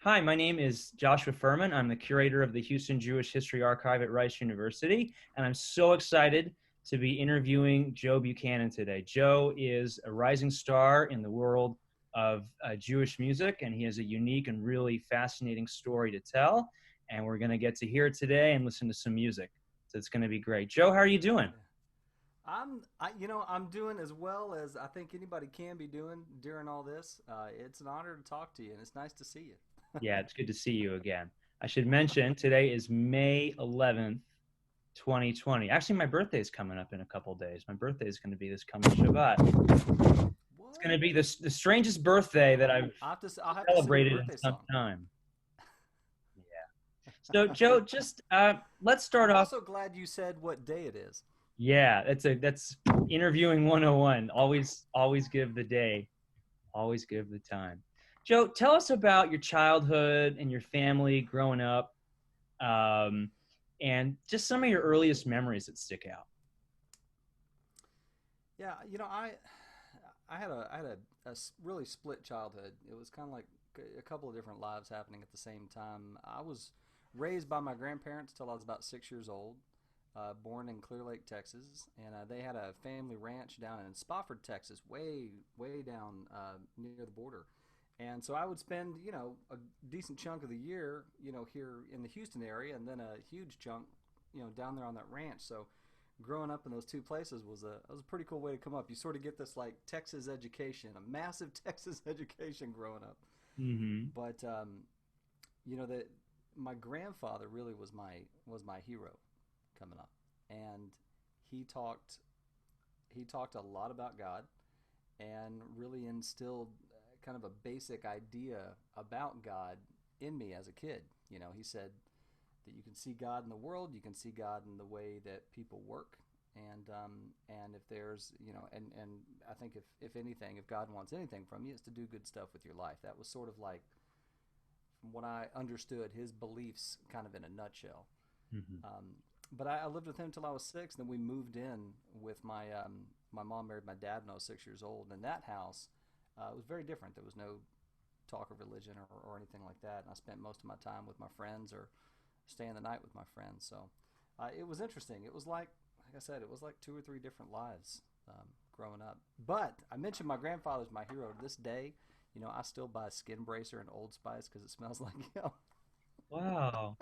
Hi, my name is Joshua Furman. I'm the curator of the Houston Jewish History Archive at Rice University, and I'm so excited to be interviewing Joe Buchanan today. Joe is a rising star in the world of Jewish music, and he has a unique and really fascinating story to tell. And we're going to get to hear it today and listen to some music. So it's going to be great. Joe, how are you doing? Yeah. I'm doing as well as I think anybody can be doing during all this. It's an honor to talk to you, and it's nice to see you. Yeah, it's good to see you again. I should mention today is May 11th, 2020. Actually, my birthday is coming up in a couple days. My birthday is going to be this coming Shabbat. It's going to What? be the strangest birthday that I've I'll have to sing you a celebrated in birthday some song. time. Yeah. So, Joe, just let's start I'm off. also glad you said what day it is. Yeah, that's interviewing 101. Always give the day, always give the time. Joe, tell us about your childhood and your family growing up, um, and just some of your earliest memories that stick out. Yeah, I had a really split childhood. It was kind of like a couple of different lives happening at the same time. I was raised by my grandparents till I was about 6 years old. Born in Clear Lake, Texas, and they had a family ranch down in Spofford, Texas, way down near the border. And so I would spend, a decent chunk of the year, here in the Houston area, and then a huge chunk, down there on that ranch. So growing up in those two places was a pretty cool way to come up. You sort of get this like Texas education, a massive Texas education growing up. Mm-hmm. But that my grandfather really was my hero coming up, and he talked he talked a lot about God and really instilled kind of a basic idea about God in me as a kid. He said that you can see God in the world, you can see God in the way that people work, and if there's and I think if anything, if God wants anything from you, it's to do good stuff with your life. That was sort of like, from what I understood, his beliefs kind of in a nutshell. Mm-hmm. But I lived with him until I was six. Then we moved in with my mom married my dad when I was 6 years old. And that house was very different. There was no talk of religion or anything like that. And I spent most of my time with my friends or staying the night with my friends. So it was interesting. It was like I said, it was like two or three different lives growing up. But I mentioned my grandfather's my hero to this day. I still buy Skin Bracer and Old Spice because it smells like him. Wow.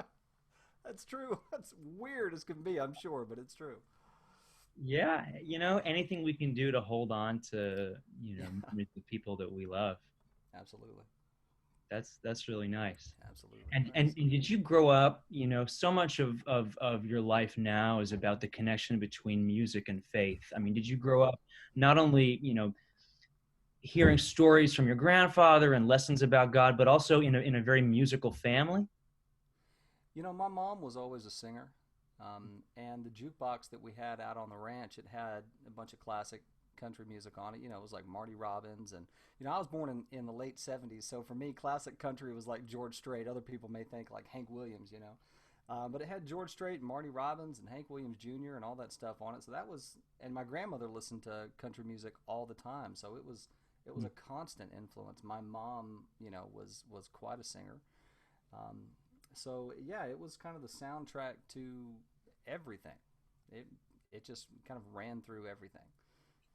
That's true. That's weird as can be, I'm sure, but it's true. Yeah, anything we can do to hold on to, Yeah, memories of people that we love. absolutely. That's really nice. Absolutely. And Absolutely. did you grow up, so much of your life now is about the connection between music and faith. I mean, did you grow up not only, hearing stories from your grandfather and lessons about God, but also in a very musical family? My mom was always a singer. And the jukebox that we had out on the ranch, it had a bunch of classic country music on it. It was like Marty Robbins. And, I was born in the late 70s. So for me, classic country was like George Strait. Other people may think like Hank Williams. But it had George Strait and Marty Robbins and Hank Williams Jr. and all that stuff on it. So that was, and my grandmother listened to country music all the time. So it was a constant influence. My mom, was quite a singer. Um, so yeah, it was kind of the soundtrack to everything. It it just kind of ran through everything.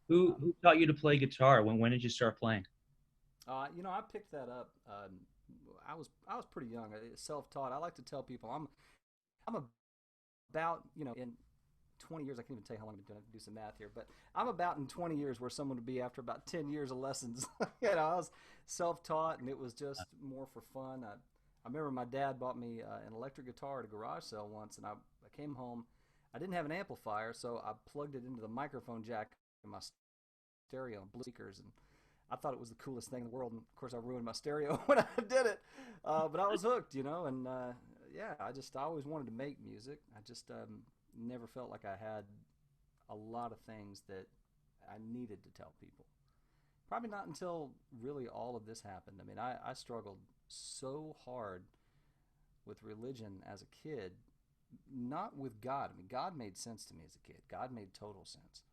Who Um, who taught you to play guitar? When did you start playing? I picked that up. I was pretty young, self-taught. I like to tell people I'm about in 20 years. I can't even tell you how long I've been doing it. Do some math here, but I'm about in 20 years where someone would be after about 10 years of lessons. I was self-taught, and it was just more for fun. I remember my dad bought me an electric guitar at a garage sale once, and I came home. I didn't have an amplifier, so I plugged it into the microphone jack in my stereo and blue speakers, and I thought it was the coolest thing in the world. And of course, I ruined my stereo when I did it, but I was hooked, and yeah, I always wanted to make music. I just never felt like I had a lot of things that I needed to tell people. Probably not until really all of this happened. I mean, I struggled so hard with religion as a kid, not with God. I mean, God made sense to me as a kid. God made total sense.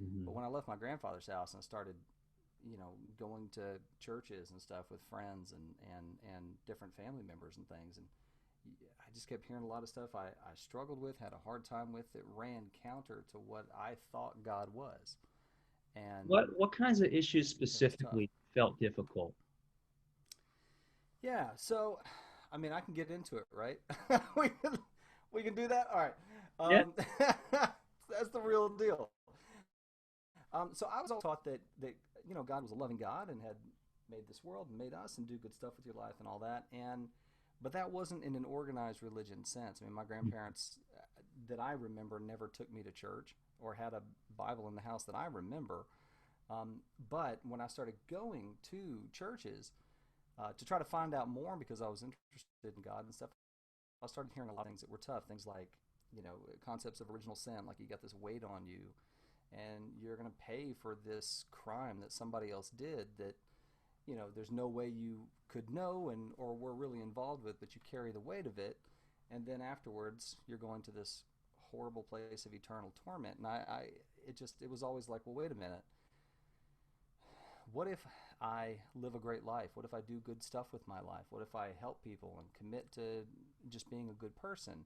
Mm-hmm. But when I left my grandfather's house and started, going to churches and stuff with friends and different family members and things. And I just kept hearing a lot of stuff I struggled with, had a hard time with, that ran counter to what I thought God was. And What kinds of issues it was tough. specifically felt difficult? Yeah, so I mean, I can get into it, right? we can we can do that. All right. Yeah. That's the real deal. So I was all taught that God was a loving God and had made this world and made us and do good stuff with your life and all that. And but that wasn't in an organized religion sense. I mean, my grandparents that I remember never took me to church or had a Bible in the house that I remember. But when I started going to churches to try to find out more because I was interested in God and stuff, I started hearing a lot of things that were tough. Things like, concepts of original sin, like you got this weight on you and you're going to pay for this crime that somebody else did that, there's no way you could know or were really involved with, but you carry the weight of it. And then afterwards, you're going to this horrible place of eternal torment. And it was always like, well, wait a minute. What if I live a great life? What if I do good stuff with my life? What if I help people and commit to just being a good person?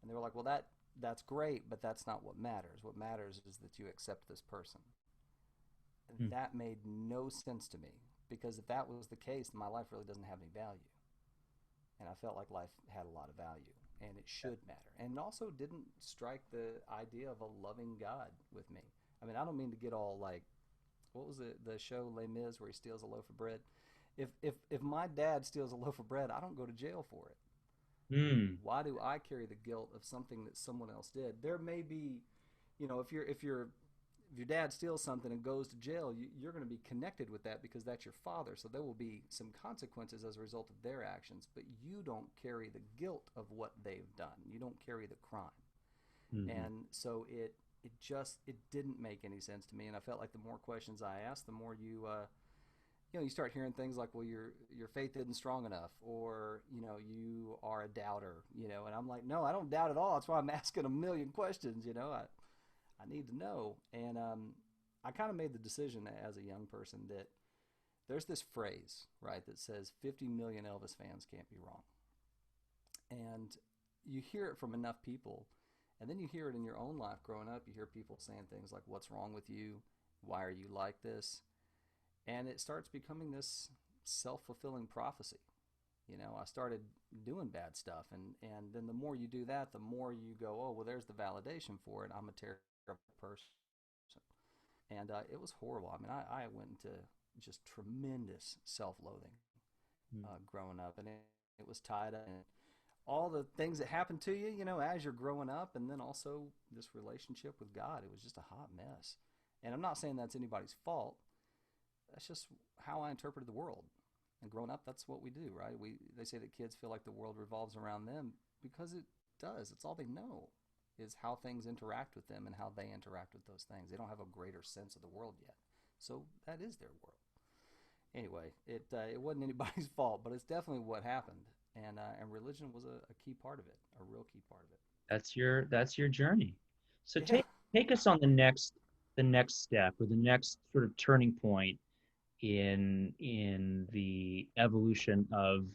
And they were like, well, that's great, but that's not what matters. What matters is that you accept this person. And that made no sense to me, because if that was the case, then my life really doesn't have any value. And I felt like life had a lot of value, and it should matter. And also didn't strike the idea of a loving God with me. I mean, I don't mean to get all like, what was the show Les Mis where he steals a loaf of bread? If my dad steals a loaf of bread, I don't go to jail for it. Why do I carry the guilt of something that someone else did? There may be, if your dad steals something and goes to jail, you're going to be connected with that because that's your father. So there will be some consequences as a result of their actions, but you don't carry the guilt of what they've done. You don't carry the crime. And so it didn't make any sense to me. And I felt like the more questions I asked, the more you start hearing things like, well, your faith isn't strong enough, or you are a doubter, and I'm like, no, I don't doubt at all. That's why I'm asking a million questions. I need to know. And I kind of made the decision as a young person that there's this phrase, right, that says 50 million Elvis fans can't be wrong. And you hear it from enough people, and then you hear it in your own life growing up. You hear people saying things like, what's wrong with you? Why are you like this? And it starts becoming this self-fulfilling prophecy. I started doing bad stuff, and then the more you do that, the more you go, oh, well, there's the validation for it. I'm a terrible person. And it was horrible. I mean, I went into just tremendous self-loathing growing up, and it was tied up in all the things that happen to you, as you're growing up, and then also this relationship with God. It was just a hot mess. And I'm not saying that's anybody's fault. That's just how I interpreted the world. And growing up, that's what we do, right? They say that kids feel like the world revolves around them because it does. It's all they know is how things interact with them and how they interact with those things. They don't have a greater sense of the world yet. So that is their world. Anyway, it wasn't anybody's fault, but it's definitely what happened. And religion was a key part of it, a real key part of it. That's your journey. So Yeah. take us on the next step, or the next sort of turning point in the evolution of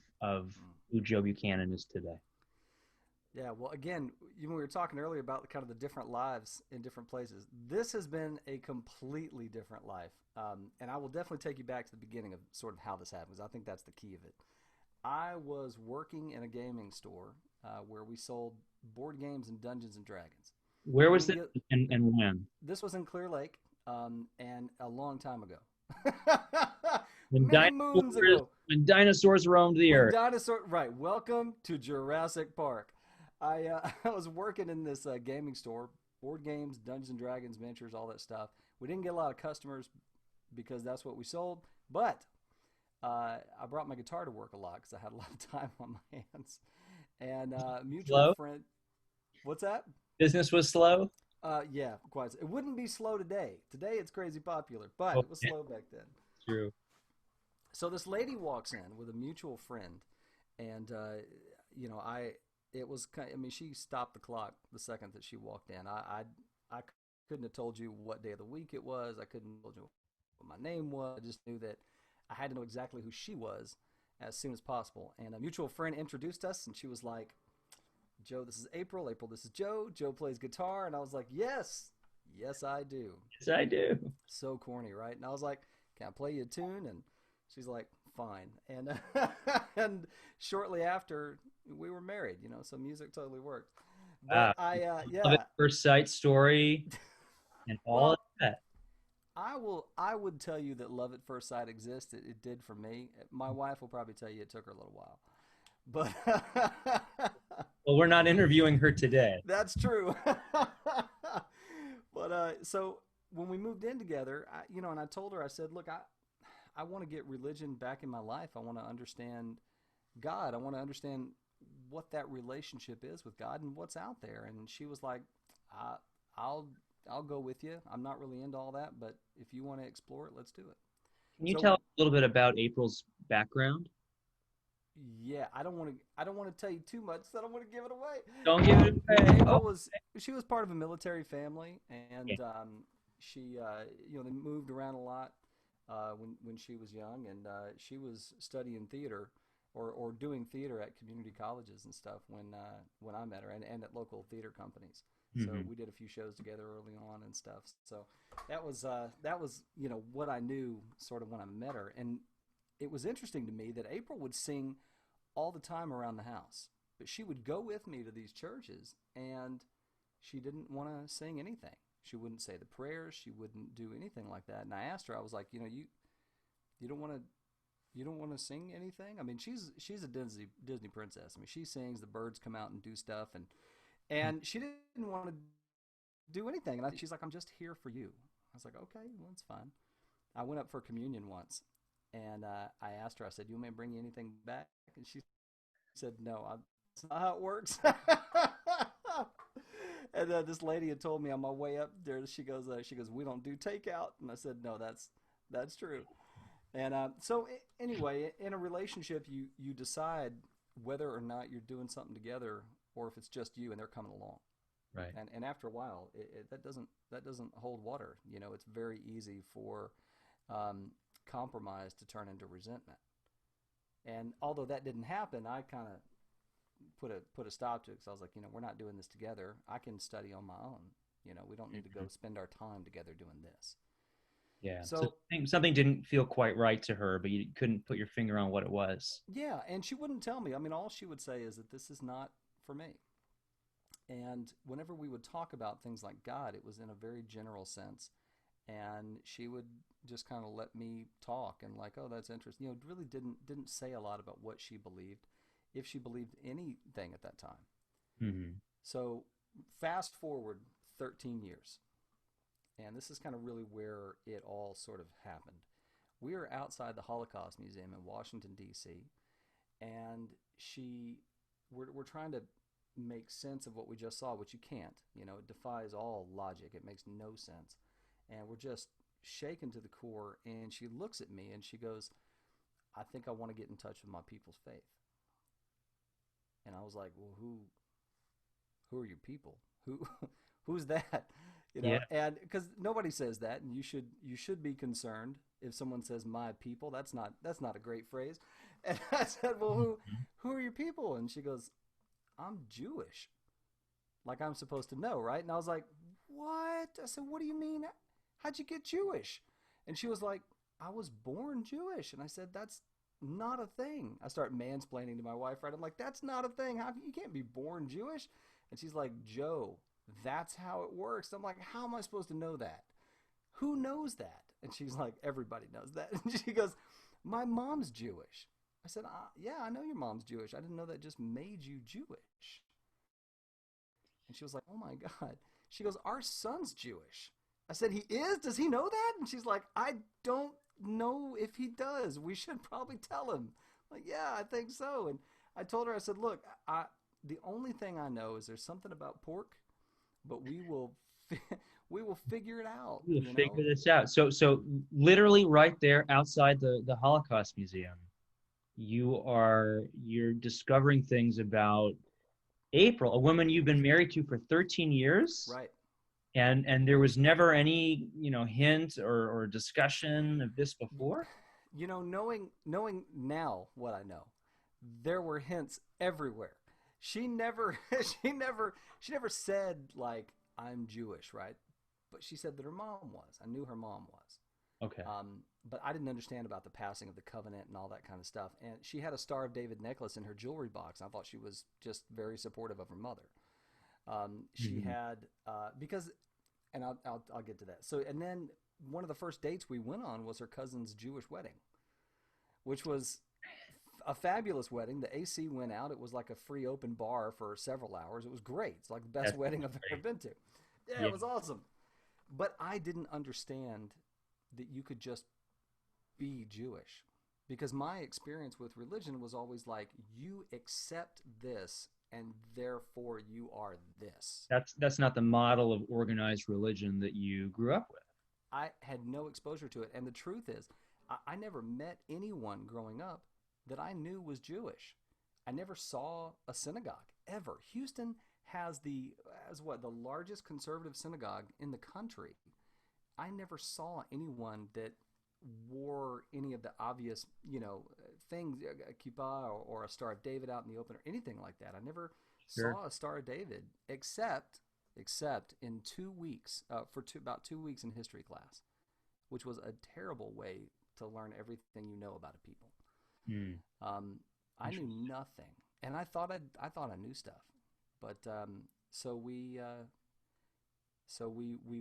who Joe Buchanan is today. Yeah, well, again, we were talking earlier about kind of the different lives in different places. This has been a completely different life. And I will definitely take you back to the beginning of sort of how this happened, because I think that's the key of it. I was working in a gaming store where we sold board games and Dungeons and Dragons. Where was it and when? This was in Clear Lake, and a long time ago. When Many moons ago. When dinosaurs roamed the earth. Right. Welcome to Jurassic Park. I was working in this gaming store, board games, Dungeons and Dragons, miniatures, all that stuff. We didn't get a lot of customers because that's what we sold, but I brought my guitar to work a lot because I had a lot of time on my hands. And mutual friend. What's that? Business was slow? Yeah, quite. It wouldn't be slow today. Today it's crazy popular, but it was slow back then. True. So this lady walks in with a mutual friend, and she stopped the clock the second that she walked in. I couldn't have told you what day of the week it was. I couldn't have told you what my name was. I just knew that I had to know exactly who she was as soon as possible. And a mutual friend introduced us, and she was like, Joe, this is April. April, this is Joe. Joe plays guitar. And I was like, yes, yes, I do. Yes, I do. So corny, right? And I was like, can I play you a tune? And she's like, fine. And and shortly after, we were married, so music totally worked. But Love at first sight story and all of well, that. I would tell you that love at first sight exists. It did for me. My wife will probably tell you it took her a little while. But Well, we're not interviewing her today. that's true. But so when we moved in together, and I told her, I said, look, I want to get religion back in my life. I want to understand God. I want to understand what that relationship is with God and what's out there. And she was like, I'll go with you. I'm not really into all that, but if you want to explore it, let's do it. Can you So, tell us a little bit about April's background? yeah, I don't want to tell you too much, so I don't want to give it away. Don't give it away. April she was part of a military family, and Yeah. she they moved around a lot when she was young, and she was studying theater or doing theater at community colleges and stuff when I met her, and at local theater companies. So we did a few shows together early on and stuff. So that was what I knew sort of when I met her. And it was interesting to me that April would sing all the time around the house, but she would go with me to these churches, and she didn't want to sing anything. She wouldn't say the prayers. She wouldn't do anything like that. And I asked her, I was like, you don't want to sing anything? I mean, she's a Disney princess. I mean, she sings, the birds come out and do stuff, and she didn't want to do anything. And she's like, I'm just here for you. I was like, okay, well, it's fine. I went up for communion once, and I asked her, I said, you want me to bring you anything back? And she said, no, that's not how it works. And this lady had told me on my way up there, she goes, we don't do takeout. And I said, no, that's true. And anyway, in a relationship, you decide whether or not you're doing something together, or if it's just you and they're coming along. Right. And after a while, that doesn't hold water. It's very easy for compromise to turn into resentment. And although that didn't happen, I kind of put a stop to it, because I was like, we're not doing this together. I can study on my own. We don't need to go spend our time together doing this. Yeah. So something didn't feel quite right to her, but you couldn't put your finger on what it was. yeah, and she wouldn't tell me. I mean, all she would say is that this is not for me. And whenever we would talk about things like God, it was in a very general sense. And she would just kind of let me talk and like, oh, that's interesting. Really didn't say a lot about what she believed, if she believed anything at that time. Mm-hmm. So fast forward 13 years. And this is kind of really where it all sort of happened. We are outside the Holocaust Museum in Washington, D.C., and we're trying to make sense of what we just saw, which you can't. It defies all logic. It makes no sense. And we're just shaken to the core, and she looks at me and she goes, I think I want to get in touch with my people's faith. And I was like, well, who are your people? Who's that? Yeah. And because nobody says that, and you should be concerned if someone says my people. That's not a great phrase. And I said, well, who are your people? And she goes, I'm Jewish. Like I'm supposed to know, right? And I was like, what? I said, what do you mean? How'd you get Jewish? And she was like, I was born Jewish. And I said, that's not a thing. I start mansplaining to my wife, right? I'm like, that's not a thing. You can't be born Jewish. And she's like, Joe, that's how it works. I'm like, how am I supposed to know that? Who knows that? And she's like, everybody knows that. And she goes, my mom's Jewish. I said, yeah, I know your mom's Jewish. I didn't know that just made you Jewish. And she was like, oh my God. She goes, our son's Jewish. I said, he is? Does he know that? And she's like, I don't know if he does. We should probably tell him. I'm like, yeah, I think so. And I told her, I said, look, the only thing I know is there's something about pork, but we will figure it out. We'll figure this out. So literally right there outside the Holocaust Museum, you're discovering things about April, a woman you've been married to for 13 years. Right. And there was never any, hint or discussion of this before? Knowing now what I know, there were hints everywhere. She never she never said like I'm Jewish, right? But she said that her mom was. I knew her mom was. Okay. But I didn't understand about the passing of the covenant and all that kind of stuff. And she had a Star of David necklace in her jewelry box. I thought she was just very supportive of her mother. She Mhm. had because, and I'll get to that. So and then one of the first dates we went on was her cousin's Jewish wedding, which was a fabulous wedding. The AC went out. It was like a free open bar for several hours. It was great. It's like the best That's wedding I've ever great. been to. Yeah, Yeah. it was awesome. But I didn't understand that you could just be Jewish because my experience with religion was always like you accept this and therefore you are this. That's not the model of organized religion that you grew up with. I had no exposure to it. And the truth is, I never met anyone growing up that I knew was Jewish. I never saw a synagogue ever. Houston has what the largest conservative synagogue in the country. I never saw anyone that wore any of the obvious, things, a kippah or a Star of David out in the open or anything like that. I never Sure. saw a Star of David except in 2 weeks for about 2 weeks in history class, which was a terrible way to learn everything you know about a people. Hmm. Um, I knew Interesting. nothing, and I thought I knew stuff, but so we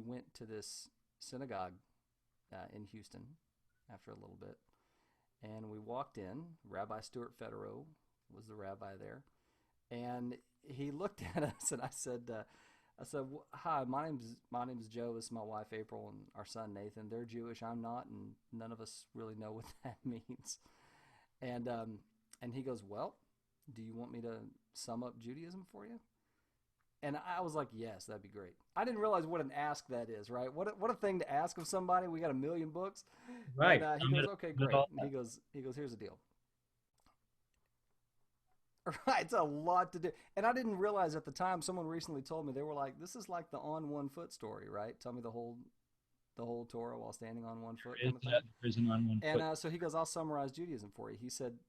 went to this synagogue in Houston after a little bit, and we walked in. Rabbi Stuart Federow was the rabbi there, and he looked at us, and I said, "Hi, my name's Joe. This is my wife April, and our son Nathan. They're Jewish. I'm not, and none of us really know what that means." And he goes, "Well, do you want me to sum up Judaism for you?" And I was like, "Yes, that'd be great." I didn't realize what an ask that is, right? What a thing to ask of somebody. We got a million books, and Right. he goes, "Okay, With great." all And that. he goes, "Here's the deal." Right, it's a lot to do, and I didn't realize at the time. Someone recently told me they were like, "This is like the on one foot story, right? Tell me the whole Torah while standing on one foot, There is kind of thing." there is an on one And foot. so he goes, "I'll summarize Judaism for you." He said,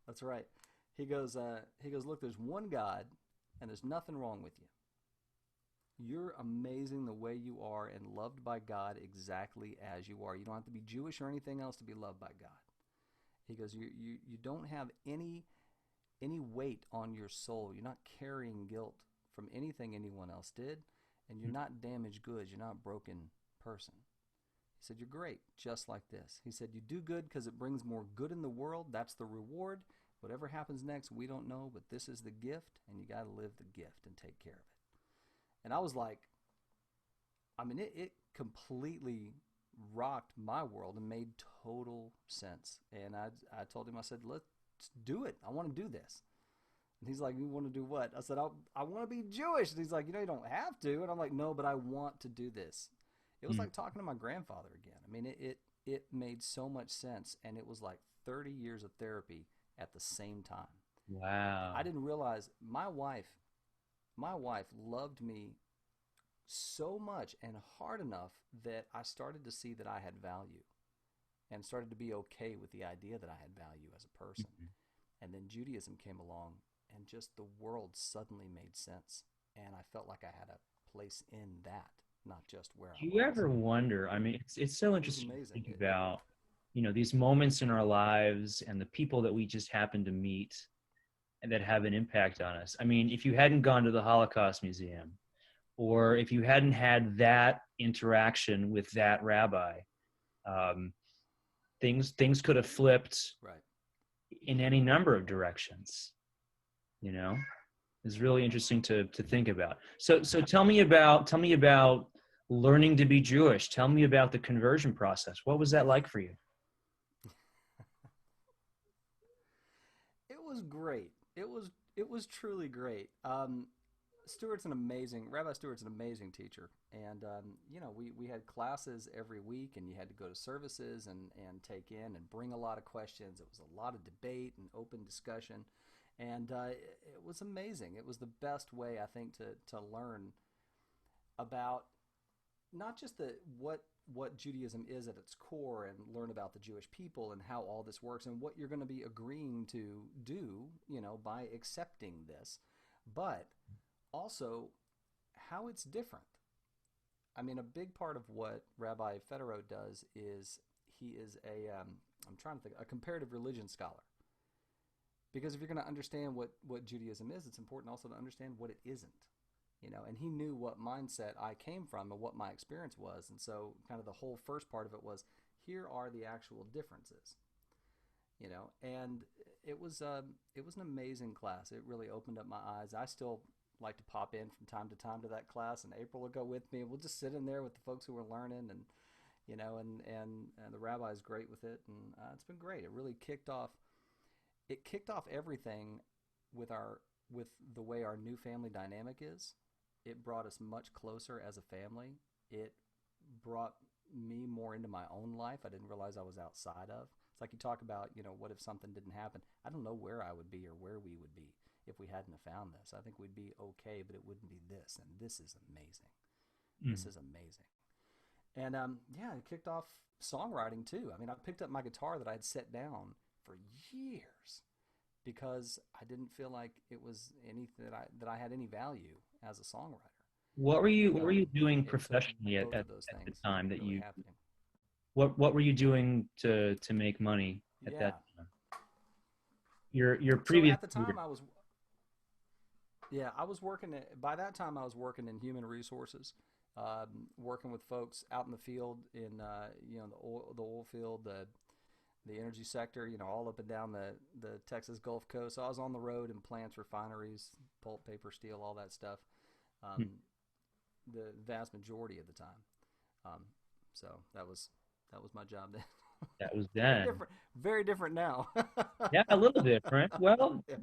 "That's right." He goes, "Look, there's one God, and there's nothing wrong with you. You're amazing the way you are and loved by God exactly as you are. You don't have to be Jewish or anything else to be loved by God." He goes, "You don't have any weight on your soul. You're not carrying guilt from anything anyone else did, and you're not damaged goods. You're not a broken person." He said, "You're great, just like this." He said, "You do good because it brings more good in the world. That's the reward. Whatever happens next, we don't know, but this is the gift, and you got to live the gift and take care of it." And I was like, I mean, it completely rocked my world and made total sense. And I told him, I said, "Let's do it. I want to do this." And he's like, "You want to do what?" I said, I want to be Jewish." And he's like, "You don't have to." And I'm like, "No, but I want to do this." It was Hmm. like talking to my grandfather again. I mean, it made so much sense. And it was like 30 years of therapy at the same time. I Wow. didn't realize my wife loved me so much and hard enough that I started to see that I had value and started to be okay with the idea that I had value as a person. Mhm. And then Judaism came along and just the world suddenly made sense. And I felt like I had a place in that, not just where I Do you was. ever wonder? I mean, it's so It was interesting to amazing. think about, these moments in our lives and the people that we just happen to meet and that have an impact on us. I mean, if you hadn't gone to the Holocaust Museum, or if you hadn't had that interaction with that rabbi, um, things could have flipped Right. in any number of directions. You know, it's really interesting to think about. So tell me about learning to be Jewish. Tell me about the conversion process. What was that like for you? It was great. It was truly great. Rabbi Stewart's an amazing teacher, and we had classes every week, and you had to go to services and take in and bring a lot of questions. It was a lot of debate and open discussion, and it was amazing. It was the best way I think to learn about not just what Judaism is at its core, and learn about the Jewish people and how all this works and what you're going to be agreeing to do, by accepting this, but also how it's different. I mean, a big part of what Rabbi Federow does is he is I'm trying to think, a comparative religion scholar. Because if you're going to understand what Judaism is, it's important also to understand what it isn't. And he knew what mindset I came from and what my experience was. And so kind of the whole first part of it was, here are the actual differences. And it was an amazing class. It really opened up my eyes. I still like to pop in from time to time to that class, and April will go with me. We'll just sit in there with the folks who are learning, and and the rabbi is great with it, and it's been great. It really kicked off everything with the way our new family dynamic is. It brought us much closer as a family. It brought me more into my own life I didn't realize I was outside of. It's like you talk about, what if something didn't happen? I don't know where I would be or where we would be if we hadn't have found this. I think we'd be okay, but it wouldn't be this. And this is amazing. This is amazing. And it kicked off songwriting too. I mean, I picked up my guitar that I had set down for years because I didn't feel like it was anything that I had any value as a songwriter. What were you doing professionally at the time that really you? Happening. What were you doing to make money at that time? Your previous. So at the time I was working by that time I was working in human resources, working with folks out in the field in the oil field, the energy sector, all up and down the Texas Gulf Coast. So I was on the road in plants, refineries, pulp, paper, steel, all that stuff. The vast majority of the time. So that was my job then. That was then. Very different now. Yeah, a little different. Well, yeah.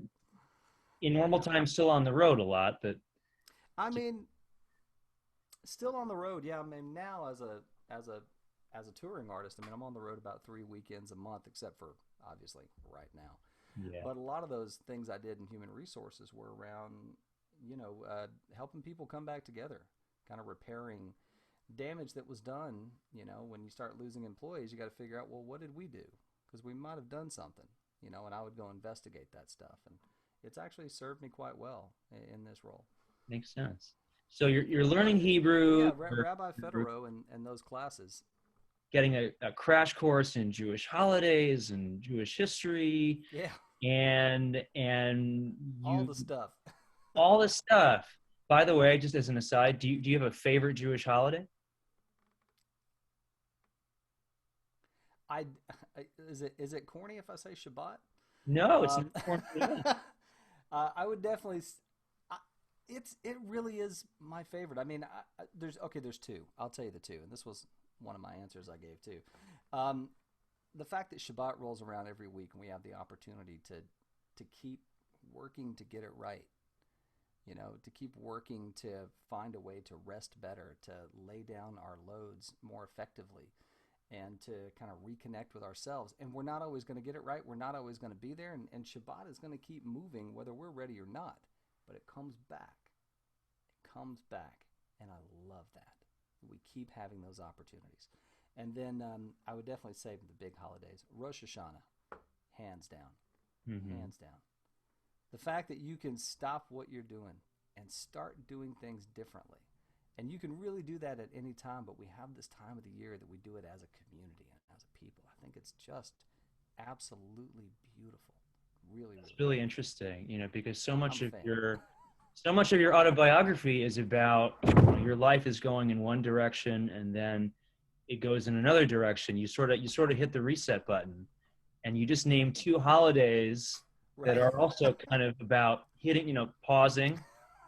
In normal times, still on the road a lot, but. I mean, still on the road. Yeah, I mean, now as a touring artist, I mean, I'm on the road about 3 weekends a month, except for obviously right now. Yeah. But a lot of those things I did in human resources were around, helping people come back together, kind of repairing damage that was done. When you start losing employees, you got to figure out, well, what did we do? Because we might have done something, and I would go investigate that stuff. And it's actually served me quite well in this role. Makes sense. So you're learning Hebrew. Yeah, Rabbi Federow and those classes. Getting a crash course in Jewish holidays and Jewish history. Yeah. And all the stuff. All the stuff. By the way, just as an aside, do you have a favorite Jewish holiday? Is it corny if I say Shabbat? No, it's not corny. I would definitely. It really is my favorite. I mean, there's two. I'll tell you the two, and this was one of my answers I gave too. The fact that Shabbat rolls around every week and we have the opportunity to keep working to get it right, to keep working to find a way to rest better, to lay down our loads more effectively, and to kind of reconnect with ourselves. And we're not always going to get it right. We're not always going to be there. And Shabbat is going to keep moving whether we're ready or not. But it comes back. It comes back. And I love that. We keep having those opportunities. And then I would definitely say the big holidays. Rosh Hashanah, hands down. Mm-hmm. Hands down. The fact that you can stop what you're doing and start doing things differently. And you can really do that at any time, but we have this time of the year that we do it as a community and as a people. I think it's just absolutely beautiful. Really, it's really interesting, because so much of your autobiography is about your life is going in one direction and then it goes in another direction. You sort of hit the reset button, and you just named 2 holidays that are also kind of about hitting, pausing,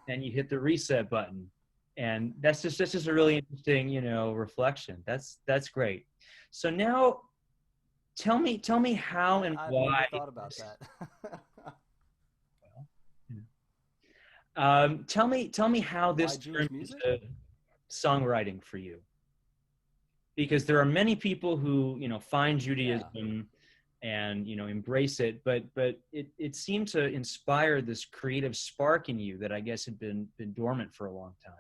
and you hit the reset button. And that's just a really interesting, reflection. That's great. So now, tell me how and why. I've never thought about that. Tell me how this turned into songwriting for you. Because there are many people who find Judaism and embrace it, but it seemed to inspire this creative spark in you that I guess had been dormant for a long time.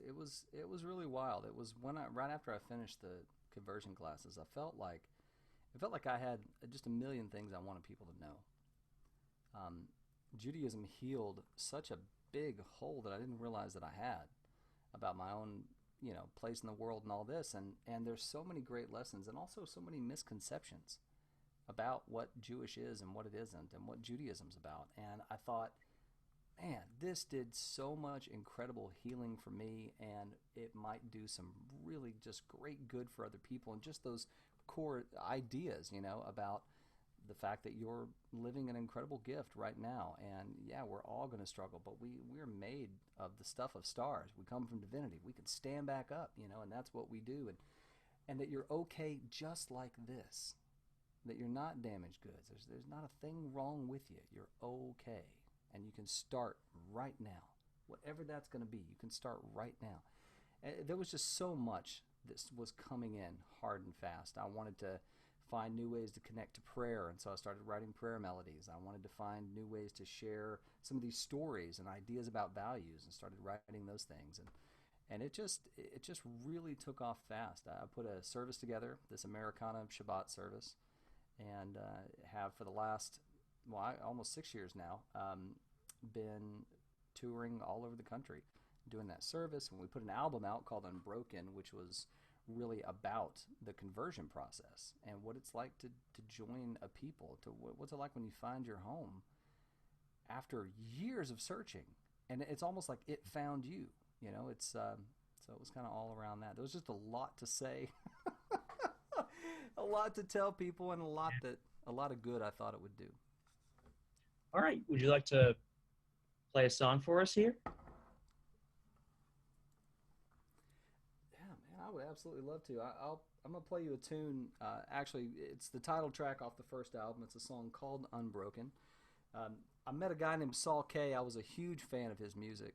it was really wild. It was right after I finished the conversion classes, I felt like I had just a million things I wanted people to know. Um, Judaism healed such a big hole that I didn't realize that I had about my own, place in the world and all this. And there's so many great lessons and also so many misconceptions about what Jewish is and what it isn't and what Judaism's about. And I thought, man, this did so much incredible healing for me, and it might do some really just great good for other people. And just those core ideas, about the fact that you're living an incredible gift right now. And yeah, we're all going to struggle, but we're made of the stuff of stars. We come from divinity. We can stand back up, and that's what we do. And that you're okay just like this, that you're not damaged goods. There's not a thing wrong with you. You're okay. And you can start right now. Whatever that's going to be, you can start right now. And there was just so much that was coming in hard and fast. I wanted to find new ways to connect to prayer, and so I started writing prayer melodies. I wanted to find new ways to share some of these stories and ideas about values, and started writing those things. And it just really took off fast. I put a service together, this Americana Shabbat service, and have for the last almost 6 years now, been touring all over the country doing that service. And we put an album out called Unbroken, which was really about the conversion process and what it's like to join a people, to what's it like when you find your home after years of searching, and it's almost like it found you. It's so it was kind of all around that. There was just a lot to say, a lot to tell people, and a lot of good I thought it would do. All right. Would you like to play a song for us here? Yeah, man, I would absolutely love to. I'm going to play you a tune. Actually, it's the title track off the first album. It's a song called Unbroken. I met a guy named Saul K. I was a huge fan of his music,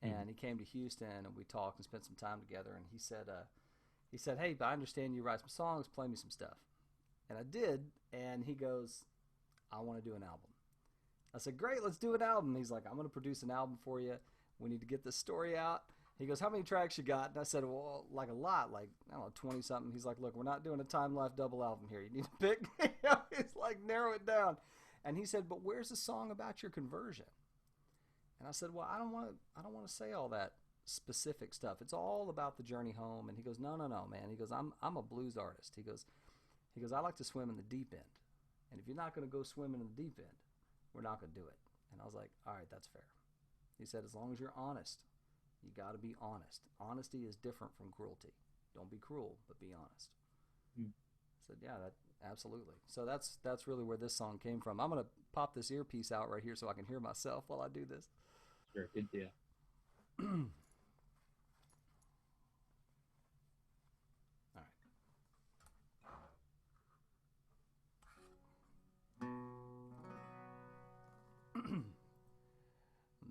and he came to Houston, and we talked and spent some time together. And he said, "Hey, I understand you write some songs. Play me some stuff." And I did, and he goes, "I want to do an album." I said, "Great, let's do an album." He's like, "I'm going to produce an album for you. We need to get this story out." He goes, "How many tracks you got?" And I said, "Well, like a lot, like, I don't know, 20 something. He's like, "Look, we're not doing a Time Life double album here. You need to pick." He's like, "Narrow it down." And he said, "But where's the song about your conversion?" And I said, "Well, I don't want to say all that specific stuff. It's all about the journey home." And he goes, No, man." He goes, I'm a blues artist." He goes, "I like to swim in the deep end. And if you're not going to go swimming in the deep end, we're not going to do it." And I was like, "All right, that's fair." He said, "As long as you're honest, you got to be honest. Honesty is different from cruelty. Don't be cruel, but be honest." I said, "Yeah, absolutely." So that's really where this song came from. I'm going to pop this earpiece out right here so I can hear myself while I do this. Sure, good deal. All right.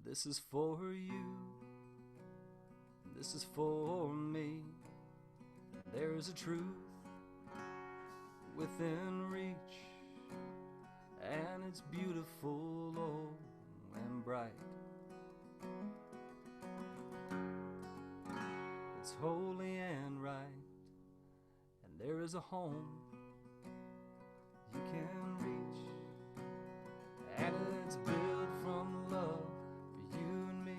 This is for you. This is for me. There is a truth within reach, and it's beautiful, oh, and bright. It's holy and right, and there is a home you can reach, and it's built from love for you and me.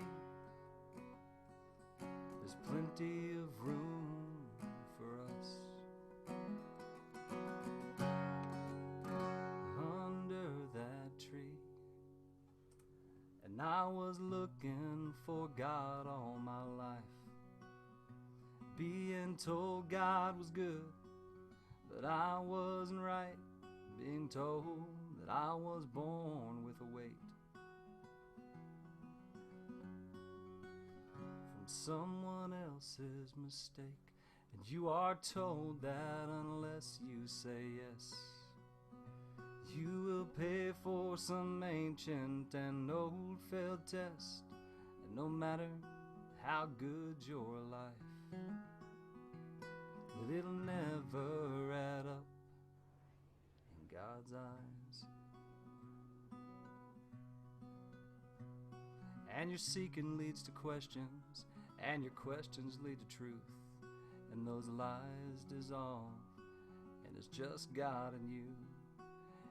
There's plenty of room for us under that tree. And I was looking for God all my life, being told God was good, but I wasn't right. Being told that I was born with a weight from someone else's mistake. And you are told that unless you say yes, you will pay for some ancient and old failed test. And no matter how good your life, it'll never add up in God's eyes. And your seeking leads to questions, and your questions lead to truth, and those lies dissolve, and it's just God and you,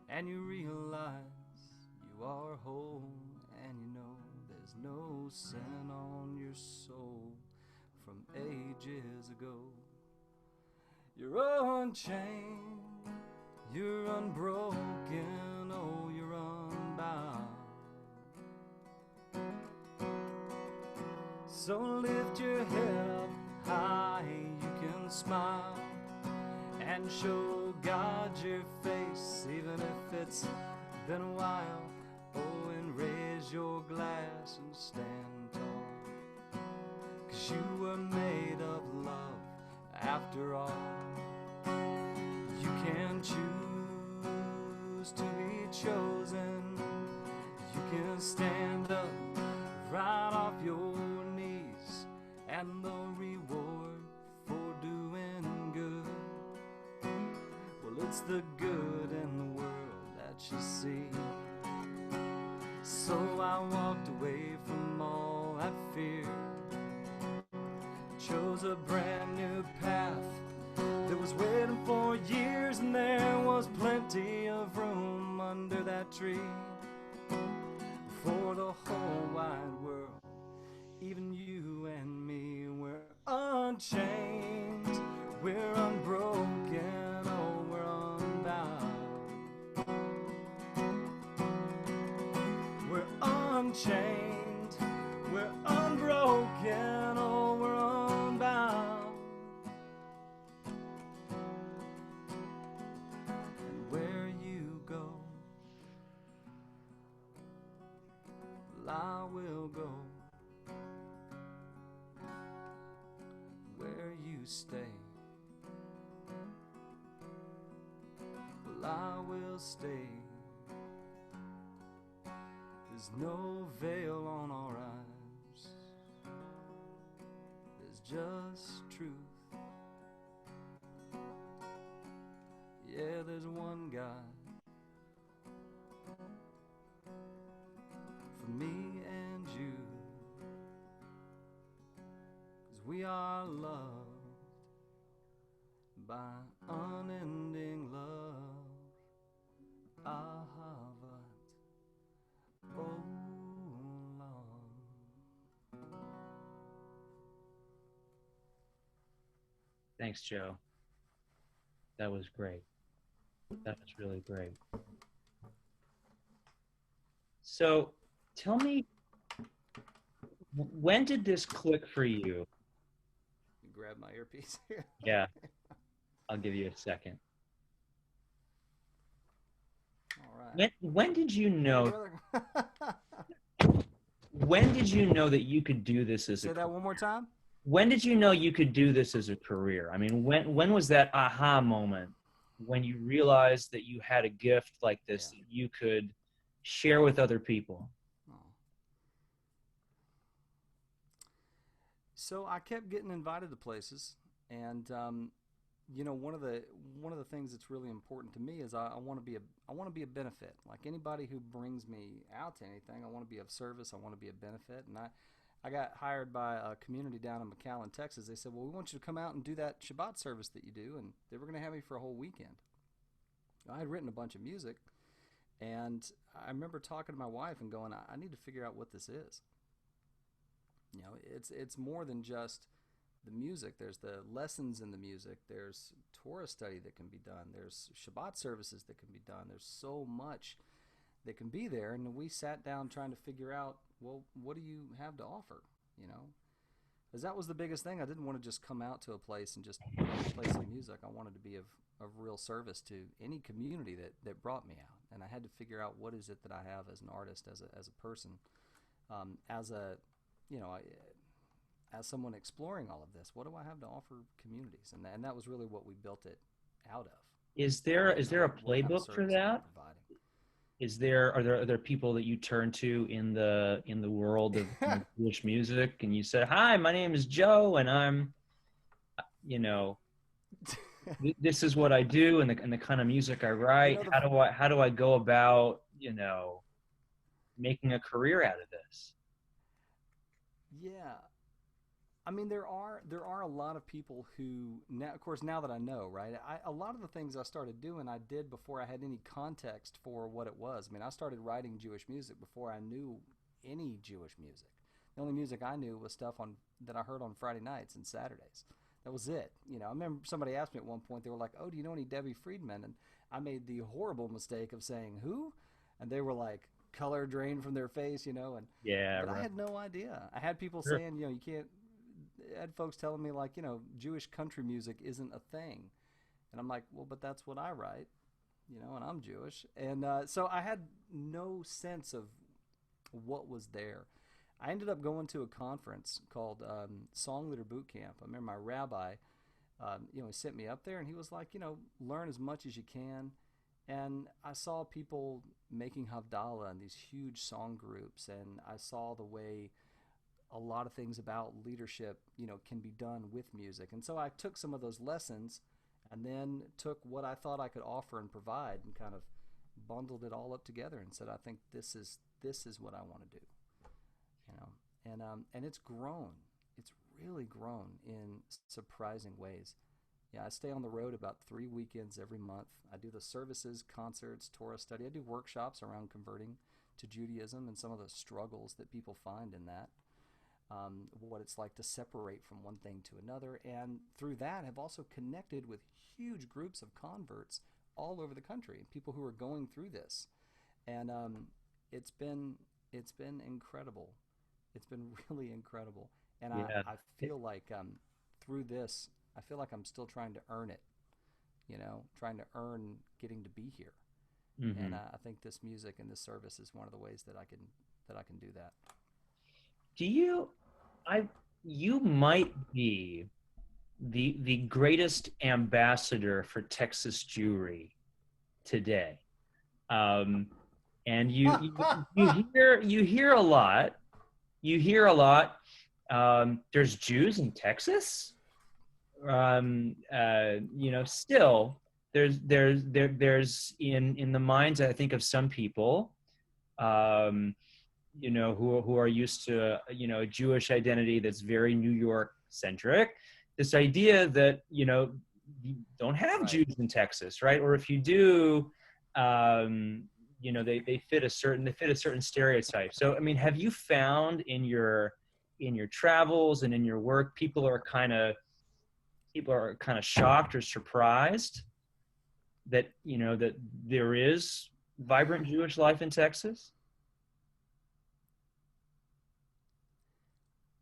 and you realize you are whole, and you know there's no sin on your soul from ages ago. You're unchained, you're unbroken, oh, you're unbound. So lift your head up high, you can smile and show God your face, even if it's been a while. Oh, and raise your glass and stand tall, 'cause you were made of love after all. You can choose to be chosen. You can stand up right off your knees, and the reward for doing good, well, it's the good in the world that you see. So I walked away from all that fear, chose a brand new path that was waiting for years, and there was plenty of room under that tree for the whole wide world. Even you and me, we're unchained, we're unbroken, oh, we're unbound. We're unchained, we're unbroken, oh, we're unbound. And where you go, I will go. Where you stay, well, I will stay. There's no veil on our eyes, there's just truth. Yeah, there's one God for me and you, 'cause we are loved by unending love. Ahavat olam. Thanks, Joe. That was great. That was really great. So tell me, when did this click for you? You grab my earpiece here. Yeah, I'll give you a second. All right. When did you know? When did you know that you could do this as a career? Say that one more time. When did you know you could do this as a career? I mean, when was that aha moment when you realized that you had a gift like this that you could share with other people? So I kept getting invited to places, and you know, one of the things that's really important to me is I want to be a benefit. Like anybody who brings me out to anything, I want to be of service. I want to be a benefit. And I got hired by a community down in McAllen, Texas. They said, well, we want you to come out and do that Shabbat service that you do, and they were going to have me for a whole weekend. I had written a bunch of music, and I remember talking to my wife and going, I need to figure out what this is. You know, it's more than just the music. There's the lessons in the music. There's Torah study that can be done. There's Shabbat services that can be done. There's so much that can be there. And we sat down trying to figure out, well, what do you have to offer? You know, because that was the biggest thing. I didn't want to just come out to a place and just play some music. I wanted to be of real service to any community that brought me out. And I had to figure out what is it that I have as an artist, as a person, as a, you know, as someone exploring all of this, what do I have to offer communities? And that was really what we built it out of. Is there a playbook for that? Are there people that you turn to in the world of Jewish music, and you say, hi, my name is Joe, and I'm, you know, this is what I do, and the kind of music I write. You know, how do I go about, you know, making a career out of this? Yeah, I mean, there are a lot of people who now, of course, now that I know, right? A lot of the things I started doing, I did before I had any context for what it was. I mean, I started writing Jewish music before I knew any Jewish music. The only music I knew was stuff on that I heard on Friday nights and Saturdays. That was it. You know, I remember somebody asked me at one point. They were like, "Oh, do you know any Debbie Friedman?" And I made the horrible mistake of saying, "Who?" And they were like, color drained from their face, you know. And Yeah, but I right. had no idea. I had people Sure. saying, you know, you can't. I had folks telling me like, you know, Jewish country music isn't a thing, and I'm like, well, but that's what I write, you know, and I'm Jewish, and so I had no sense of what was there. I ended up going to a conference called Song Leader Boot Camp. I remember my rabbi, you know, he sent me up there, and he was like, you know, learn as much as you can. And I saw people making Havdalah and these huge song groups, and I saw the way a lot of things about leadership, you know, can be done with music. And so I took some of those lessons and then took what I thought I could offer and provide and kind of bundled it all up together and said, I think this is what I want to do, you know. And it's grown. It's really grown in surprising ways. Yeah, I stay on the road about 3 weekends every month. I do the services, concerts, Torah study. I do workshops around converting to Judaism and some of the struggles that people find in that, what it's like to separate from one thing to another. And through that, have also connected with huge groups of converts all over the country, people who are going through this. And it's been it's been incredible. It's been really incredible. And Yeah. I feel like through this, I feel like I'm still trying to earn it, you know, trying to earn getting to be here. And Hmm. I think this music and this service is one of the ways that I can do that. Do you, I, you might be the greatest ambassador for Texas Jewry today. Um, and you hear a lot. You hear a lot. There's Jews in Texas. Still there's in the minds, I think, of some people, um, who are used to a Jewish identity that's very New York centric. This idea that you don't have Right. Jews in Texas, right? Or if you do, um, they fit a certain stereotype. So I mean, have you found in your travels and in your work, people are kind of shocked or surprised that there is vibrant Jewish life in Texas?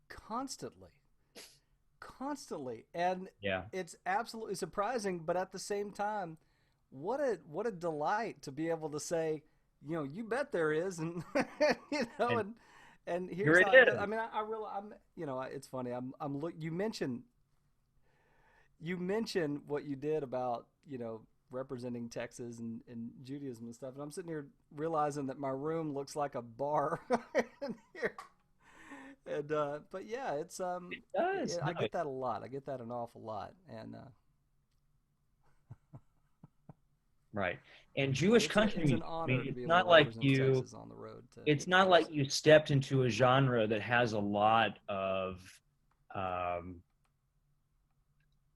Constantly, constantly, and Yeah. it's absolutely surprising. But at the same time, what a delight to be able to say, you know, you bet there is, and you know, And and here here's it how it goes. I is. mean, I really, I'm, you know, it's funny. I'm look. You mentioned what you did about, you know, representing Texas and Judaism and stuff, and I'm sitting here realizing that my room looks like a bar in here. And but yeah, it's It does. I No, get that a lot. I get that an awful lot, and right. And Jewish country it's an music. I mean, honor to it's be able to not like represent you Texas on the road it's to not like folks. you stepped into a genre that has um,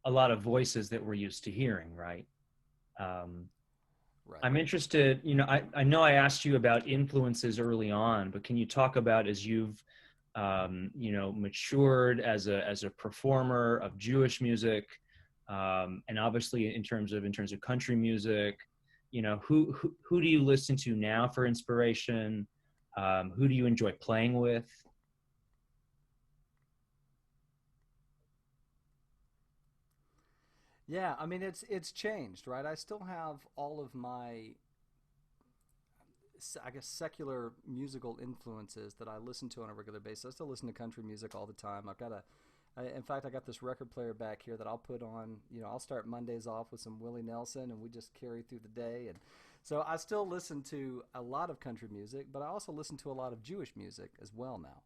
a lot of voices that we're used to hearing, right? Um, Right. I'm interested, I know I asked you about influences early on, but can you talk about as you've matured as a performer of Jewish music, and obviously in terms of country music, who do you listen to now for inspiration? Who do you enjoy playing with? Yeah, I mean it's changed, right? I still have all of my, I guess, secular musical influences that I listen to on a regular basis. I still listen to country music all the time. In fact, I got this record player back here that I'll put on. You know, I'll start Mondays off with some Willie Nelson, and we just carry through the day. And so I still listen to a lot of country music, but I also listen to a lot of Jewish music as well now.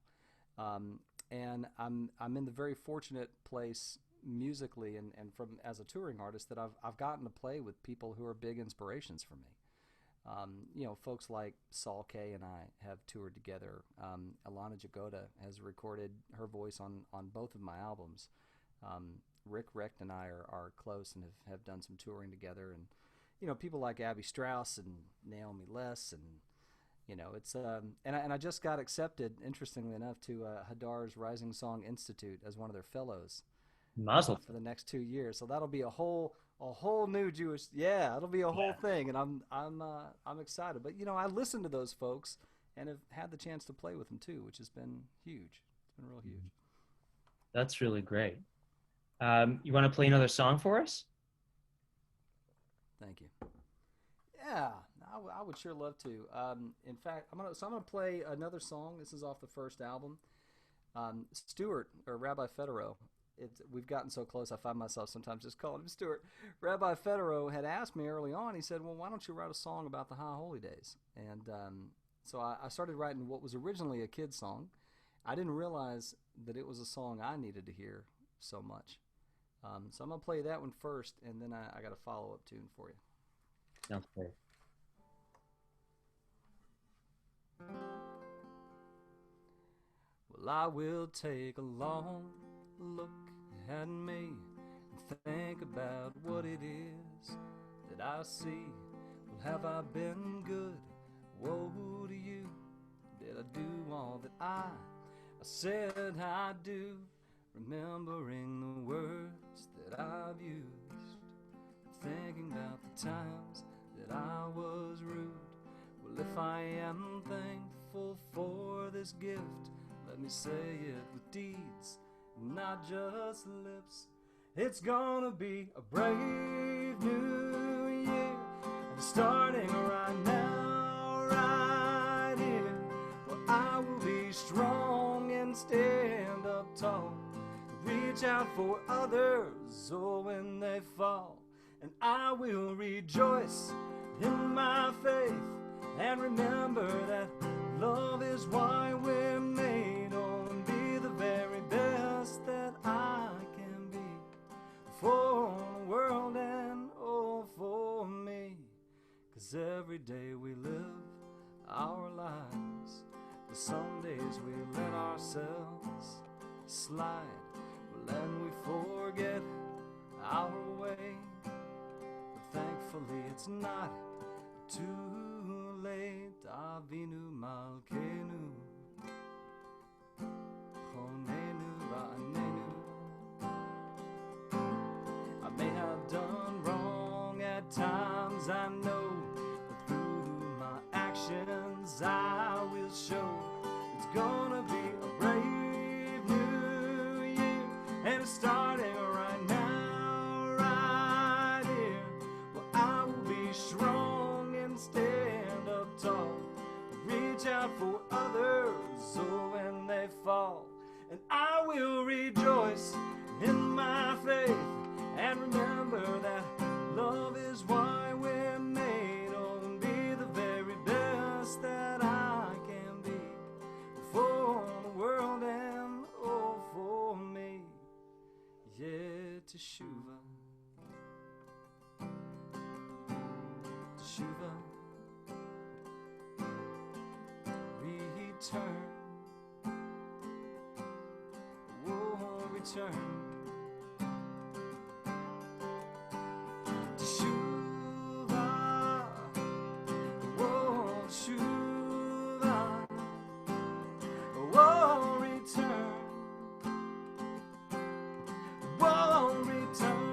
And I'm in the very fortunate place musically and from as a touring artist that I've gotten to play with people who are big inspirations for me. Folks like Saul Kay and I have toured together. Alana Jagoda has recorded her voice on both of my albums. Rick Recht and I are close and have done some touring together. And, people like Abby Strauss and Naomi Less. And, it's and I just got accepted, interestingly enough, to Hadar's Rising Song Institute as one of their fellows. Mazel. For the next 2 years. So that'll be a whole new Jewish, it'll be a whole thing, and I'm excited. But I listen to those folks and have had the chance to play with them too, which has been huge. It's been real huge. That's really great. You want to play another song for us? Thank you. Yeah, I would sure love to. In fact, I'm gonna play another song. This is off the first album. Stuart, or Rabbi Federow. We've gotten so close, I find myself sometimes just calling him Stuart. Rabbi Federow had asked me early on, he said, well, why don't you write a song about the High Holy Days? And so I started writing what was originally a kid's song. I didn't realize that it was a song I needed to hear so much. So I'm going to play that one first, and then I got a follow-up tune for you. Sounds great. Well, I will take a long look at me and think about what it is that I see. Well, have I been good? Woe to you. Did I do all that I said I'd do? Remembering the words that I've used, thinking about the times that I was rude. Well, if I am thankful for this gift, let me say it with deeds, not just lips. It's gonna be a brave new year, and starting right now, right here. Well, I will be strong and stand up tall, reach out for others, oh, when they fall. And I will rejoice in my faith, and remember that love is why we're made. Oh, and be the very best that I can be for the world and oh, for me. 'Cause every day we live our lives, but some days we let ourselves slide. Well, and we forget our way, but thankfully it's not too late. Avinu Malkeinu, Honenu Va'anenu. I may have done wrong at times, I know, but through my actions I will show it's gonna be a brave new year, and it's starting right now, right here. Well, I will be strong and stand up tall, reach out for others, oh, when they fall. And I will rejoice in my faith, and remember that love is why we're made. Oh, and be the very best that I can be for the world and oh, for me. Yeah, Teshuvah, Teshuvah, return, oh, return. Teshuvah, oh, Teshuvah, oh, return, oh, return.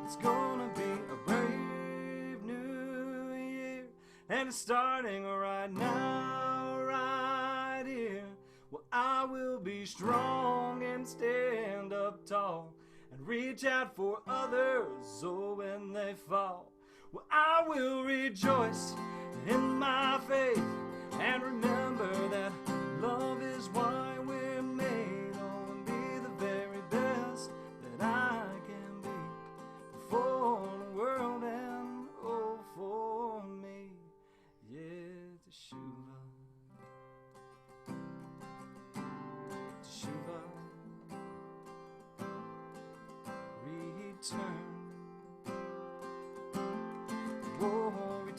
It's gonna be a brave new year, and it's starting right now, right here. Well, I will be strong and stand up tall, and reach out for others, oh, when they fall. Well, I will rejoice in my faith, and remember that love is why we're made. Oh, and be the very best that I can be for the world and oh, for me. Yeah, Teshuvah, Teshuvah, return,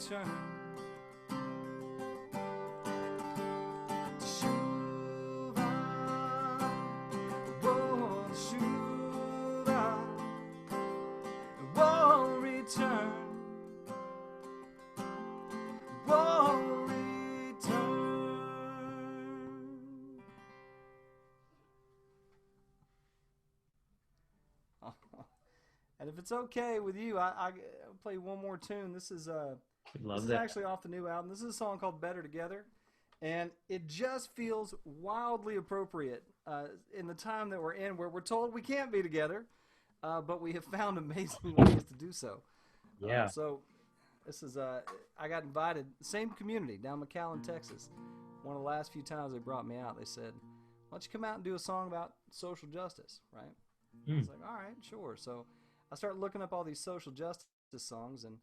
return. Teshuvah, oh, teshuvah, oh, return, oh, return. And if it's okay with you, I'll play one more tune. This is actually off the new album. This is a song called Better Together. And it just feels wildly appropriate in the time that we're in, where we're told we can't be together, but we have found amazing ways to do so. Yeah. So this is, I got invited, same community, down McAllen, Texas. One of the last few times they brought me out, they said, why don't you come out and do a song about social justice, right? I was like, all right, sure. So I started looking up all these social justice songs, and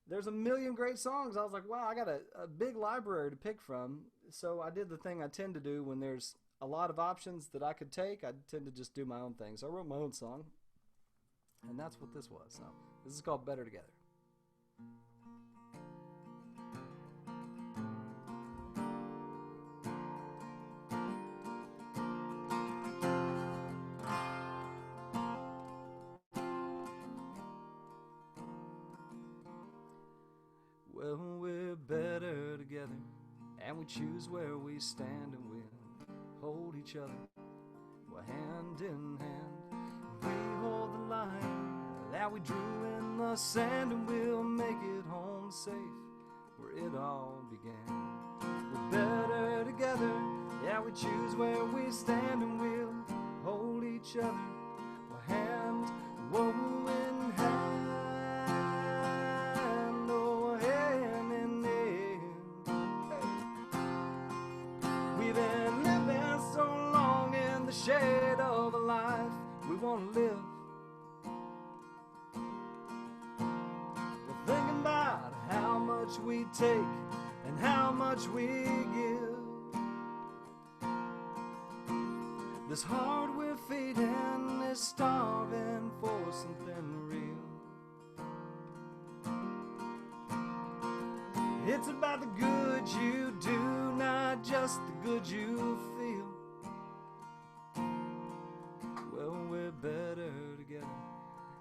there's a million great songs. I was like, wow, I got a big library to pick from. So I did the thing I tend to do when there's a lot of options that I could take. I tend to just do my own thing. So I wrote my own song, and that's what this was. So this is called Better Together. Well, we're better together, and we choose where we stand, and we'll hold each other, well, hand in hand. We hold the line that we drew in the sand, and we'll make it home safe where it all began. We're better together, yeah, we choose where we stand, and we'll hold each other, well, hand, whoa, in hand. Shade of a life we want to live. We're thinking about how much we take and how much we give. This heart we're feeding is starving for something real. It's about the good you do, not just the good you feel. Better together,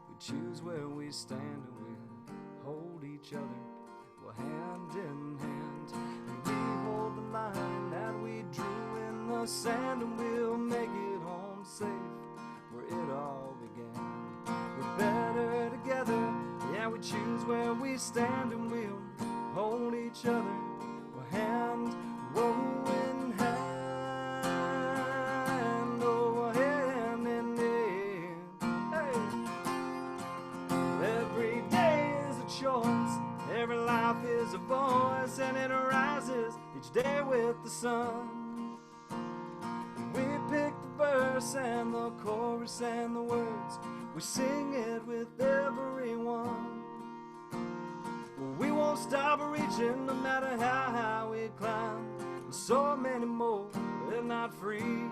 we choose where we stand, and we'll hold each other, well, hand in hand. And we hold the line that we drew in the sand, and we'll make it home safe where it all began. We're better together, yeah, we choose where we stand, and we'll hold each other, well, hand, whoa, in hand. Every life is a voice, and it arises each day with the sun. We pick the verse and the chorus and the words, we sing it with everyone. We won't stop reaching no matter how high we climb. There's so many more, they're not free.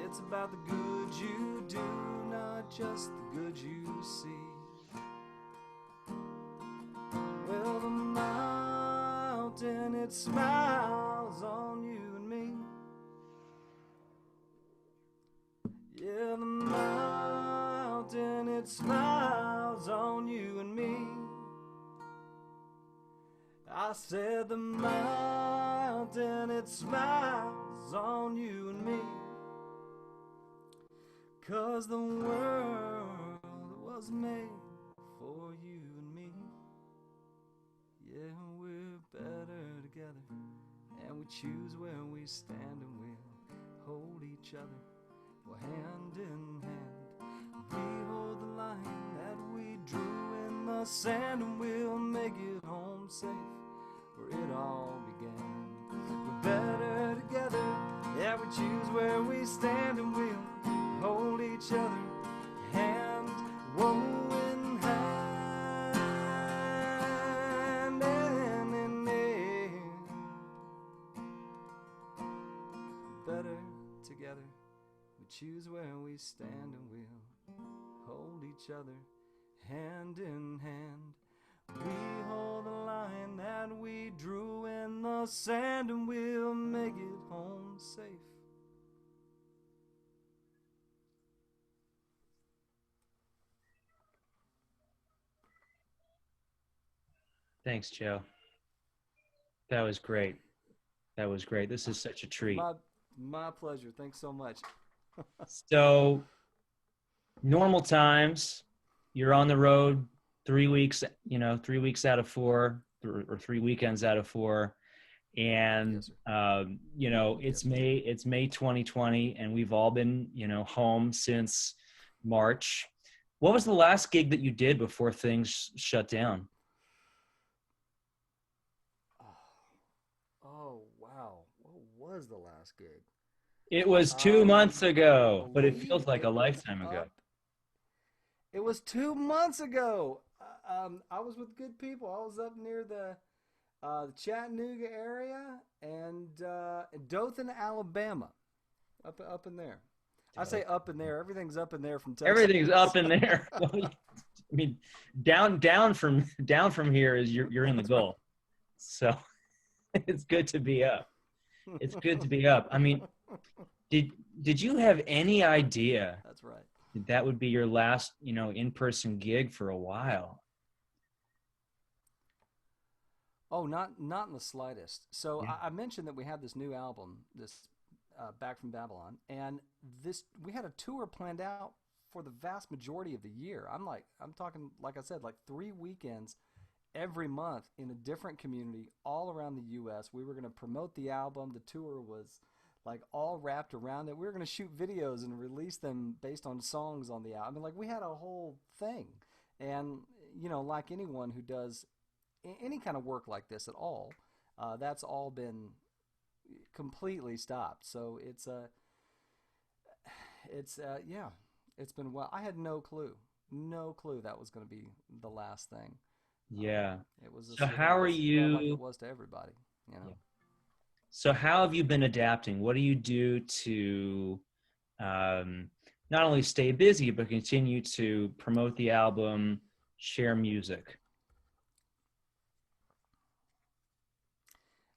It's about the good you do, not just the good you see. Well, the mountain, it smiles on you and me. Yeah, the mountain, it smiles on you and me. I said the mountain, it smiles on you and me. 'Cause the world was made for you and me. Yeah, we're better together, and we choose where we stand, and we'll hold each other, well, hand in hand. We hold the line that we drew in the sand, and we'll make it home safe where it all began. We're better together, yeah, we choose where we stand, and we'll hold each other, hand, whoa, in hand. Better together, we choose where we stand, and we'll hold each other, hand in hand. We the line that we drew in the sand, and we'll make it home safe. Thanks, Joe. That was great. That was great. This is such a treat. My pleasure. Thanks so much. So, normal times, you're on the road 3 weeks, 3 weeks out of four, or 3 weekends out of four. And, Yes, it's May 2020, and we've all been, home since March. What was the last gig that you did before things shut down? Oh, wow. What was the last gig? It was 2 months I ago, but it believe feels like a it was lifetime ago. up. It was 2 months ago. I was with good people. I was up near the Chattanooga area and Dothan, Alabama, up in there. I say up in there. Everything's up in there from Texas. Everything's up in there. I mean, down from here is you're in the Gulf. So it's good to be up. It's good to be up. I mean, did you have any idea That's right. that would be your last, in-person gig for a while? Oh, not in the slightest. So Yeah. I mentioned that we had this new album, this Back from Babylon, and we had a tour planned out for the vast majority of the year. I'm talking, like I said, like 3 weekends every month in a different community all around the U.S. We were going to promote the album. The tour was like all wrapped around it. We were going to shoot videos and release them based on songs on the album. I mean, like we had a whole thing. And, like anyone who does any kind of work like this at all, that's all been completely stopped. So yeah, it's been well. I had no clue that was going to be the last thing. Yeah. It was So how are like it you? was to everybody. Yeah. So how have you been adapting? What do you do to not only stay busy but continue to promote the album, share music?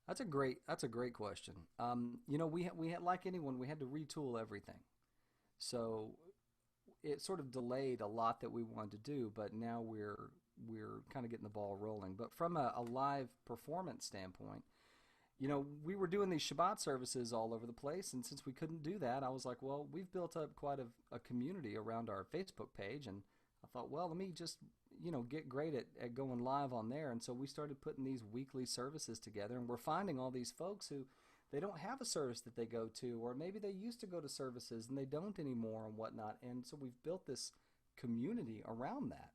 That's a great question. We had, like anyone, we had to retool everything. So it sort of delayed a lot that we wanted to do, but now we're kind of getting the ball rolling. But from a live performance standpoint, we were doing these Shabbat services all over the place, and since we couldn't do that, I was like, well, we've built up quite a community around our Facebook page, and I thought, well, let me just, get great at going live on there. And so we started putting these weekly services together, and we're finding all these folks who they don't have a service that they go to, or maybe they used to go to services and they don't anymore and whatnot. And so we've built this community around that.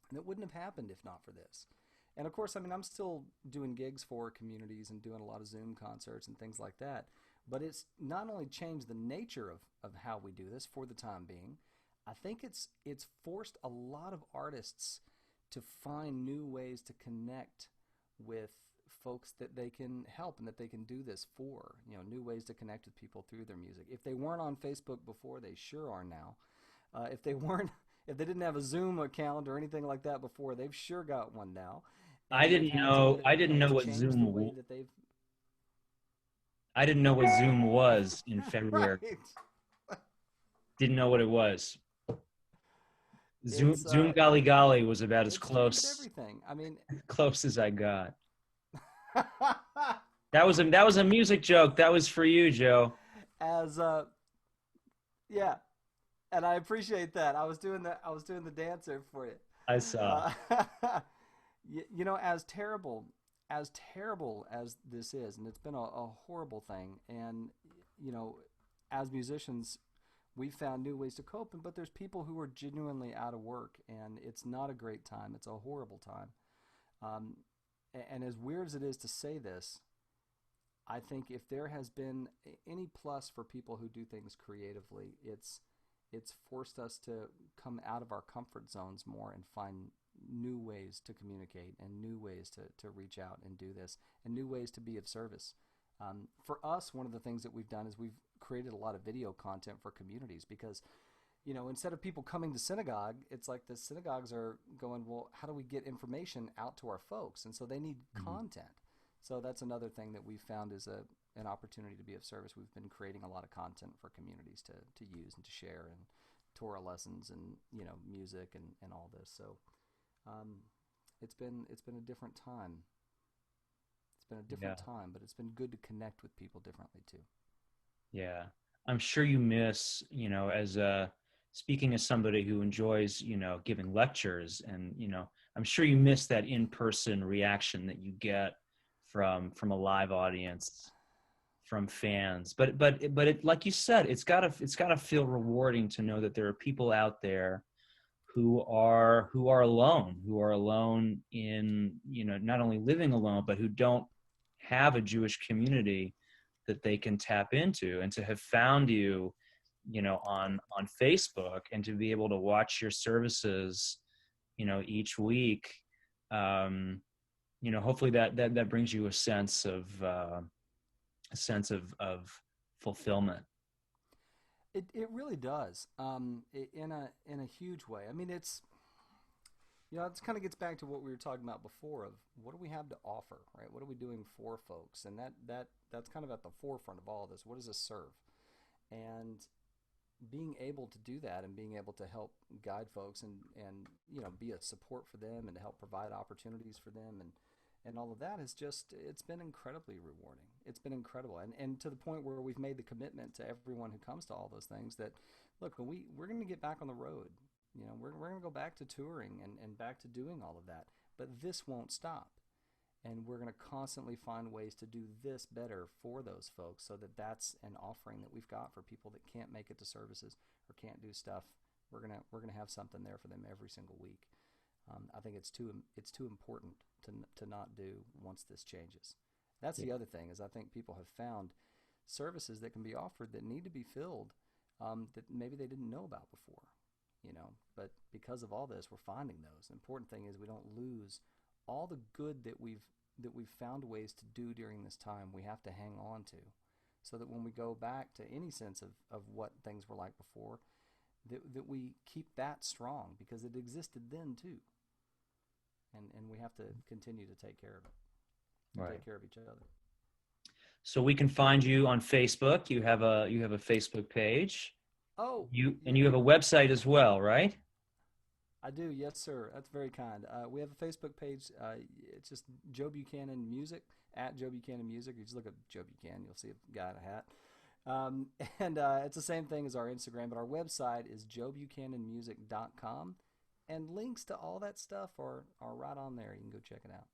And it wouldn't have happened if not for this. And of course, I mean, I'm still doing gigs for communities and doing a lot of Zoom concerts and things like that. But it's not only changed the nature of how we do this for the time being, I think it's forced a lot of artists to find new ways to connect with folks that they can help and that they can do this for. New ways to connect with people through their music. If they weren't on Facebook before, they sure are now. If they didn't have a Zoom account or anything like that before, they've sure got one now. I And they've didn't had know. to, I didn't know what change the way that they've. I didn't know what Zoom was in February. Right. Didn't know what it was. It's Zoom Golly Golly was about as it's changed close everything. I mean, close as I got. That was a music joke. That was for you, Joe. as yeah, and I appreciate that. I was doing the dancer for you. I saw. Uh, as terrible as this is, and it's been a horrible thing. And as musicians, we found new ways to cope. But there's people who are genuinely out of work, and it's not a great time. It's a horrible time. Um, and as weird as it is to say this, I think if there has been any plus for people who do things creatively, it's forced us to come out of our comfort zones more and find new ways to communicate and new ways to reach out and do this and new ways to be of service. For us, one of the things that we've done is we've created a lot of video content for communities because, instead of people coming to synagogue, it's like the synagogues are going, well, how do we get information out to our folks? And so they need content. So that's another thing that we've found is an opportunity to be of service. We've been creating a lot of content for communities to use and to share, and Torah lessons and music and all this. So it's been a different time. It's been a different time, but it's been good to connect with people differently too. Yeah, I'm sure you miss, as speaking as somebody who enjoys, giving lectures, and I'm sure you miss that in-person reaction that you get from a live audience, from fans. But it, like you said, it's gotta feel rewarding to know that there are people out there who are alone in, not only living alone, but who don't have a Jewish community that they can tap into, and to have found you, on Facebook, and to be able to watch your services, each week. Hopefully that brings you a sense of fulfillment. It really does, in a huge way. I mean, it's it kind of gets back to what we were talking about before of what do we have to offer, right? What are we doing for folks? And that's kind of at the forefront of all of this. What does this serve? And being able to do that and being able to help guide folks and be a support for them and to help provide opportunities for them and all of that is it's been incredibly rewarding. It's been incredible. And to the point where we've made the commitment to everyone who comes to all those things that, look, when we're going to get back on the road, we're going to go back to touring and back to doing all of that, but this won't stop. And we're going to constantly find ways to do this better for those folks, so that's an offering that we've got for people that can't make it to services or can't do stuff. We're gonna have something there for them every single week. I think it's too important to not do once this changes. That's the other thing is I think people have found services that can be offered that need to be filled, that maybe they didn't know about before, But because of all this, we're finding those. The important thing is we don't lose all the good that we've found ways to do during this time. We have to hang on to, so that when we go back to any sense of what things were like before, that we keep that strong, because it existed then too. And we have to continue to take care of it, and take care of each other. So we can find you on Facebook. You have a Facebook page. Oh, you have a website as well, right? I do, yes, sir. That's very kind. We have a Facebook page. It's just Joe Buchanan Music, at Joe Buchanan Music. You just look up Joe Buchanan, you'll see a guy in a hat. And it's the same thing as our Instagram, but our website is joebuchananmusic.com. And links to all that stuff are right on there. You can go check it out.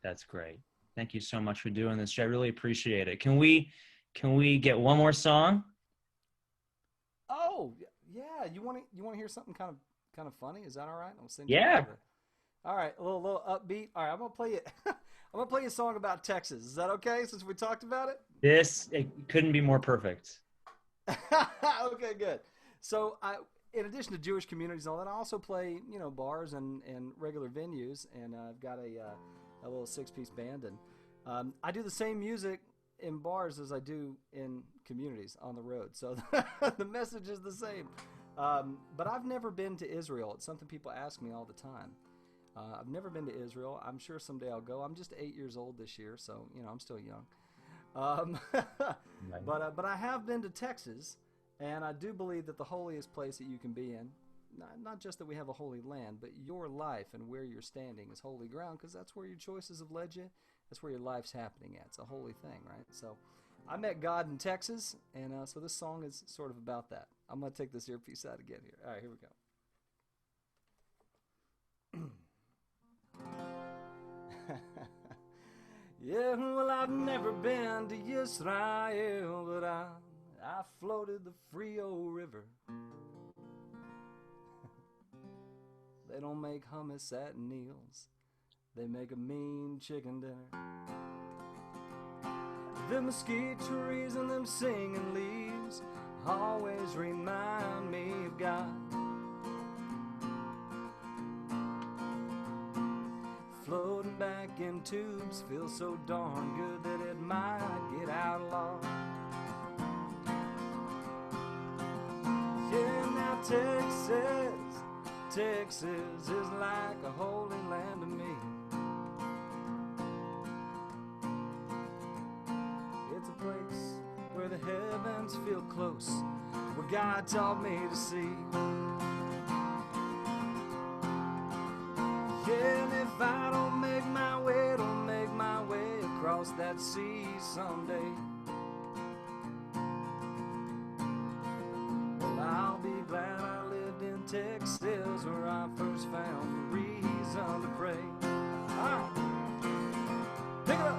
That's great. Thank you so much for doing this, Jay. I really appreciate it. Can we get one more song? Oh, yeah. You want to hear something kind of funny? Is that all right? I'll send you. Yeah. All right, a little upbeat. All right, I'm gonna play it. I'm gonna play you a song about Texas. Is that okay? Since we talked about it. It couldn't be more perfect. Okay, good. So in addition to Jewish communities and all that, I also play bars and regular venues, and I've got a little 6-piece band, and I do the same music in bars as I do in communities on the road. So the message is the same. But I've never been to Israel. It's something people ask me all the time. I've never been to Israel. I'm sure someday I'll go. I'm just 8 years old this year, so I'm still young. But I have been to Texas, and I do believe that the holiest place that you can be in, not just that we have a holy land, but your life and where you're standing is holy ground, because that's where your choices have led you. That's where your life's happening at. It's a holy thing, right? So I met God in Texas, and so this song is sort of about that. I'm going to take this earpiece out again here. All right, here we go. Yeah, well, I've never been to Israel, but I floated the Frio River. They don't make hummus at Neil's. They make a mean chicken dinner. The mesquite trees and them singing leaves always remind me of God. Floating back in tubes feels so darn good that it might get outlawed. Yeah, Texas, Texas is like a holy land to me. It's a place where the heavens feel close, where God taught me to see. Yeah, and if I don't make my way across that sea someday, well, I'll be glad I lived in Texas, where I first found the reason to pray. All right, pick it up.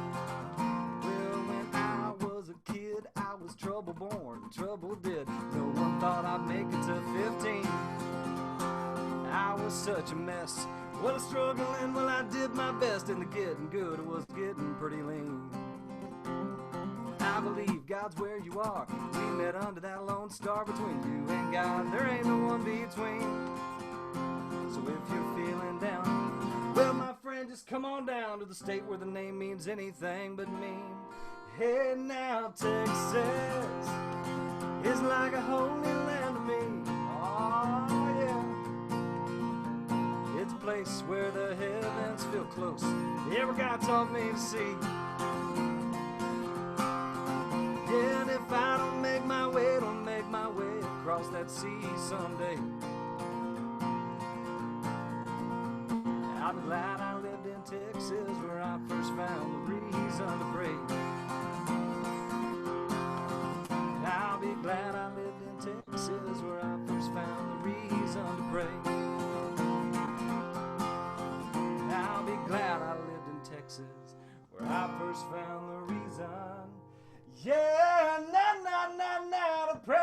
Well, when I was a kid, I was trouble born, trouble did. No one thought I'd make it to 15. I was such a mess. What a struggling, well, I did my best, and the getting good was getting pretty lean. I believe God's where you are. We met under that lone star between you and God. There ain't no one between. So if you're feeling down, well, my friend, just come on down to the state where the name means anything but mean. Hey, now, Texas is like a holy land to me. Oh, yeah. It's a place where the heavens feel close. Every God taught me to see. Yeah, and if I don't make my way across that sea someday, I'll be glad I lived in Texas, where I first found the reason to pray. I'll be glad I lived in Texas, where I first found the reason to pray. I'll be glad I lived in Texas, where I first found the reason, yeah, to pray.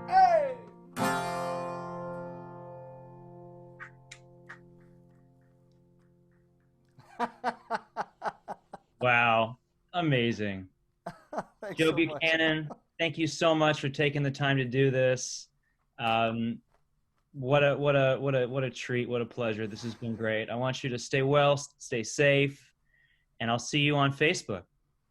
Hey! Wow. Amazing. Thanks Joe so Buchanan, much. thank you so much for taking the time to do this. What a treat. What a pleasure. This has been great. I want you to stay well, stay safe, and I'll see you on Facebook.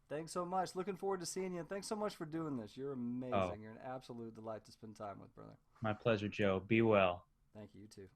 Thanks so much. Looking forward to seeing you. And thanks so much for doing this. You're amazing. Oh, You're an absolute delight to spend time with, brother. my pleasure, Joe. Be well. Thank you. You too.